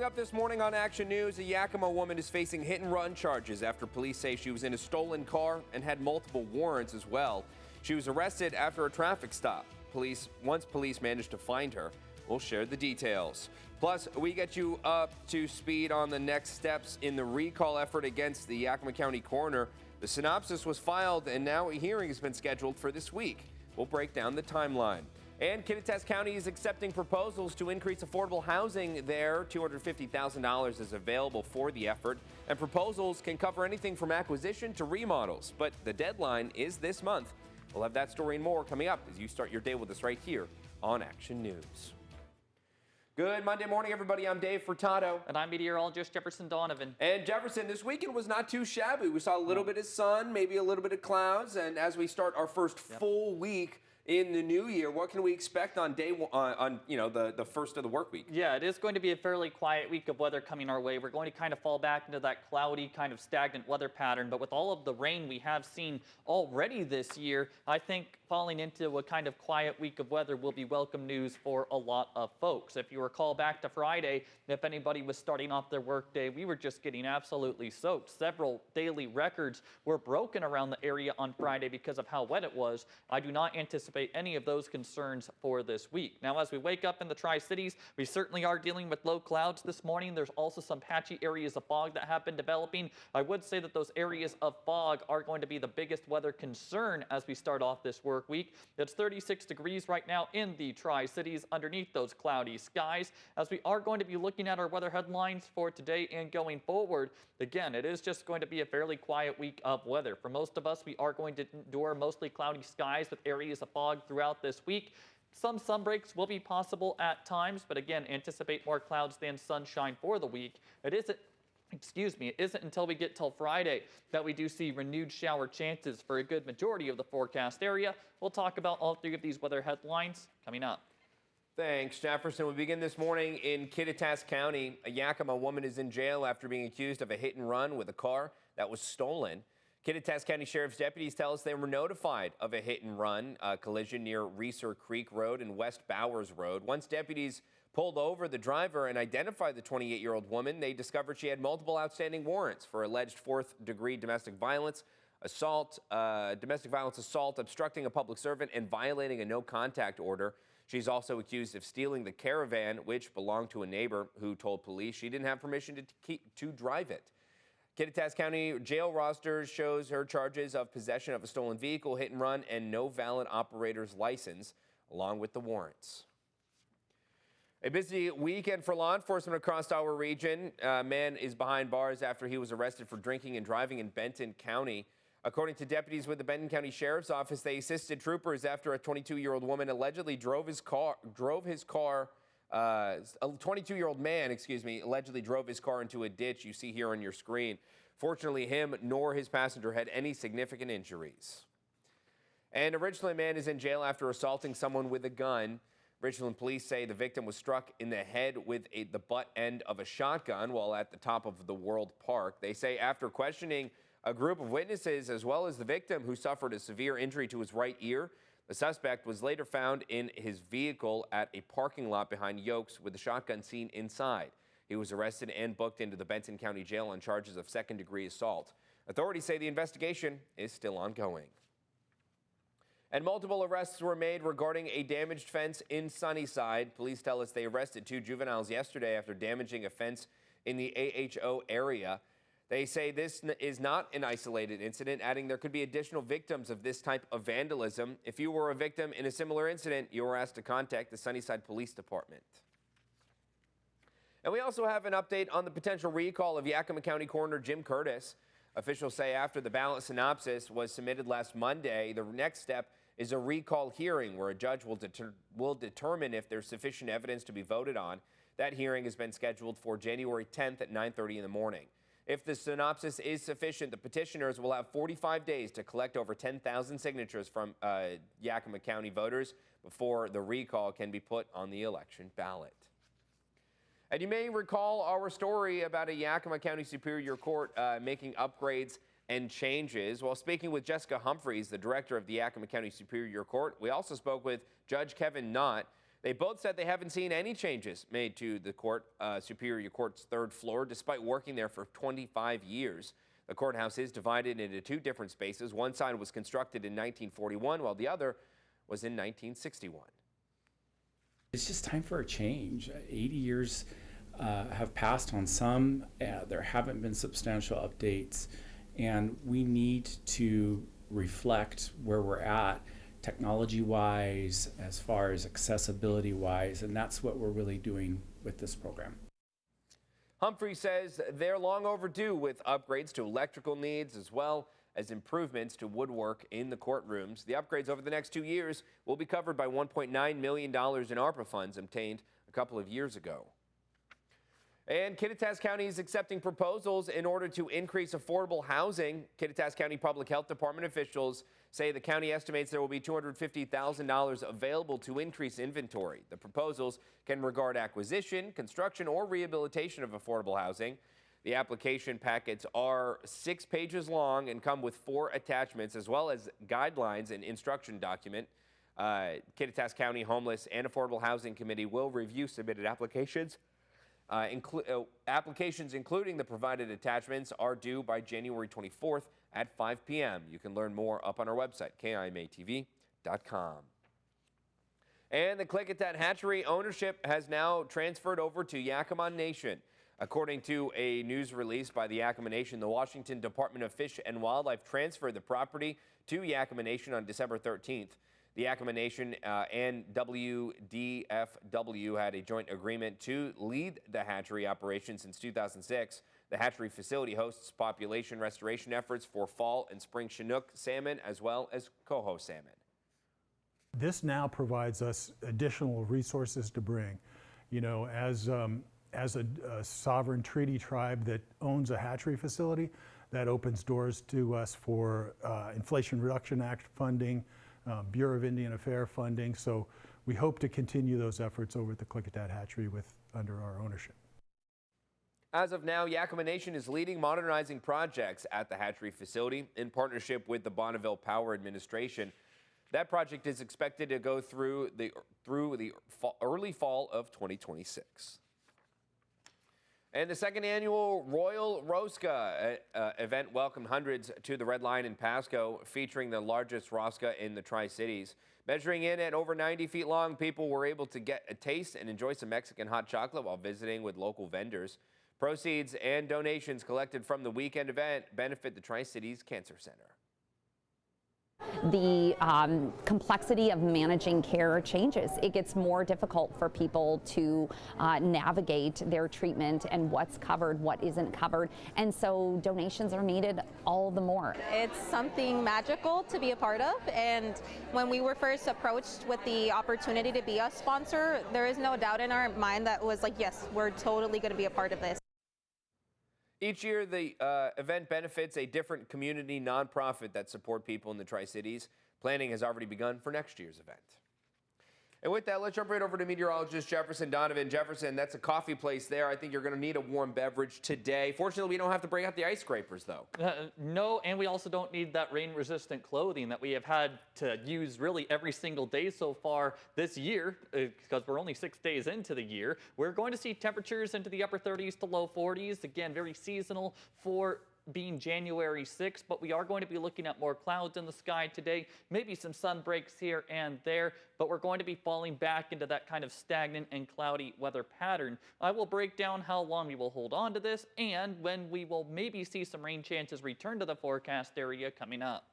up this morning on Action News, a Yakima woman is facing hit-and-run charges after police say she was in a stolen car and had multiple warrants as well. She was arrested after a traffic stop. Once police managed to find her, we'll share the details. Plus, we get you up to speed on the next steps in the recall effort against the Yakima County coroner. The synopsis was filed, and now a hearing has been scheduled for this week. We'll break down the timeline. And Kittitas County is accepting proposals to increase affordable housing there. $250,000 is available for the effort, and proposals can cover anything from acquisition to remodels. But the deadline is this month. We'll have that story and more coming up as you start your day with us right here on Action News. Good Monday morning, everybody. I'm Dave Furtado. And I'm meteorologist Jefferson Donovan. And Jefferson, this weekend was not too shabby. We saw a little bit of sun, maybe a little bit of clouds. And as we start our first full week in the new year, what can we expect on day one, the first of the work week? Yeah, it is going to be a fairly quiet week of weather coming our way. We're going to kind of fall back into that cloudy, kind of stagnant weather pattern. But with all of the rain we have seen already this year, I think falling into a kind of quiet week of weather will be welcome news for a lot of folks. If you recall back to Friday, if anybody was starting off their workday, we were just getting absolutely soaked. Several daily records were broken around the area on Friday because of how wet it was. I do not anticipate any of those concerns for this week. Now, as we wake up in the Tri-Cities, we certainly are dealing with low clouds this morning. There's also some patchy areas of fog that have been developing. I would say that those areas of fog are going to be the biggest weather concern as we start off this work week. It's 36 degrees right now in the Tri-Cities underneath those cloudy skies. As we are going to be looking at our weather headlines for today and going forward, again, it is just going to be a fairly quiet week of weather. For most of us, we are going to endure mostly cloudy skies with areas of fog throughout this week. Some sun breaks will be possible at times, but again, anticipate more clouds than sunshine for the week. It isn't until we get till Friday that we do see renewed shower chances for a good majority of the forecast area. We'll talk about all three of these weather headlines coming up. Thanks, Jefferson. We begin this morning in Kittitas County. A Yakima woman is in jail after being accused of a hit and run with a car that was stolen. Kittitas County Sheriff's deputies tell us they were notified of a hit and run collision near Reeser Creek Road and West Bowers Road. Once deputies pulled over the driver and identified the 28-year-old woman, they discovered she had multiple outstanding warrants for alleged fourth-degree domestic violence assault, obstructing a public servant, and violating a no-contact order. She's also accused of stealing the Caravan, which belonged to a neighbor who told police she didn't have permission to drive it. Kittitas County jail roster shows her charges of possession of a stolen vehicle, hit and run, and no valid operator's license, along with the warrants. A busy weekend for law enforcement across our region. A man is behind bars after he was arrested for drinking and driving in Benton County. According to deputies with the Benton County Sheriff's Office, they assisted troopers after a 22-year-old woman allegedly drove his car. A 22-year-old man, allegedly drove his car into a ditch you see here on your screen. Fortunately, him nor his passenger had any significant injuries. And a Richland man is in jail after assaulting someone with a gun. Richland police say the victim was struck in the head with the butt end of a shotgun while at the top of the World Park. They say after questioning a group of witnesses as well as the victim, who suffered a severe injury to his right ear, the suspect was later found in his vehicle at a parking lot behind Yokes with the shotgun seen inside. He was arrested and booked into the Benton County Jail on charges of second-degree assault. Authorities say the investigation is still ongoing. And multiple arrests were made regarding a damaged fence in Sunnyside. Police tell us they arrested 2 juveniles yesterday after damaging a fence in the AHO area. They say this is not an isolated incident, adding there could be additional victims of this type of vandalism. If you were a victim in a similar incident, you were asked to contact the Sunnyside Police Department. And we also have an update on the potential recall of Yakima County Coroner Jim Curtis. Officials say after the ballot synopsis was submitted last Monday, the next step is a recall hearing where a judge will determine if there's sufficient evidence to be voted on. That hearing has been scheduled for January 10th at 9:30 in the morning. If the synopsis is sufficient, the petitioners will have 45 days to collect over 10,000 signatures from Yakima County voters before the recall can be put on the election ballot. And you may recall our story about a Yakima County Superior Court making upgrades and changes. While speaking with Jessica Humphreys, the director of the Yakima County Superior Court, we also spoke with Judge Kevin Knott. They both said they haven't seen any changes made to the Superior Court's third floor, despite working there for 25 years. The courthouse is divided into two different spaces. One side was constructed in 1941, while the other was in 1961. It's just time for a change. 80 years have passed on some. There haven't been substantial updates, and we need to reflect where we're at technology-wise, as far as accessibility-wise, and that's what we're really doing with this program. Humphrey says they're long overdue with upgrades to electrical needs as well as improvements to woodwork in the courtrooms. The upgrades over the next 2 years will be covered by $1.9 million in ARPA funds obtained a couple of years ago. And Kittitas County is accepting proposals in order to increase affordable housing. Kittitas County Public Health Department officials say the county estimates there will be $250,000 available to increase inventory. The proposals can regard acquisition, construction, or rehabilitation of affordable housing. The application packets are 6 pages long and come with 4 attachments, as well as guidelines and instruction document. Kittitas County Homeless and Affordable Housing Committee will review submitted applications. Applications, including the provided attachments, are due by January 24th at 5 p.m. You can learn more up on our website, kimatv.com. And the Klickitat hatchery ownership has now transferred over to Yakima Nation. According to a news release by the Yakima Nation, the Washington Department of Fish and Wildlife transferred the property to Yakima Nation on December 13th. The Yakima Nation and WDFW had a joint agreement to lead the hatchery operation since 2006. The hatchery facility hosts population restoration efforts for fall and spring Chinook salmon as well as coho salmon. This now provides us additional resources to bring. You know, as a sovereign treaty tribe that owns a hatchery facility, that opens doors to us for Inflation Reduction Act funding, Bureau of Indian Affairs funding. So we hope to continue those efforts over at the Klickitat hatchery under our ownership. As of now, Yakima Nation is leading modernizing projects at the hatchery facility in partnership with the Bonneville Power Administration. That project is expected to go through the early fall of 2026. And the second annual Royal Rosca event welcomed hundreds to the Red Lion in Pasco, featuring the largest Rosca in the Tri-Cities. Measuring in at over 90 feet long, people were able to get a taste and enjoy some Mexican hot chocolate while visiting with local vendors. Proceeds and donations collected from the weekend event benefit the Tri-Cities Cancer Center. The complexity of managing care changes. It gets more difficult for people to navigate their treatment and what's covered, what isn't covered, and so donations are needed all the more. It's something magical to be a part of, and when we were first approached with the opportunity to be a sponsor, there is no doubt in our mind that was like, yes, we're totally going to be a part of this. Each year, the event benefits a different community nonprofit that support people in the Tri-Cities. Planning has already begun for next year's event. And with that, let's jump right over to meteorologist Jefferson Donovan. Jefferson, that's a coffee place there. I think you're going to need a warm beverage today. Fortunately, we don't have to bring out the ice scrapers, though. No, and we also don't need that rain-resistant clothing that we have had to use really every single day so far this year, because we're only 6 days into the year. We're going to see temperatures into the upper 30s to low 40s. Again, very seasonal for being January 6th, but we are going to be looking at more clouds in the sky today, maybe some sun breaks here and there, but we're going to be falling back into that kind of stagnant and cloudy weather pattern. I will break down how long we will hold on to this and when we will maybe see some rain chances return to the forecast area coming up.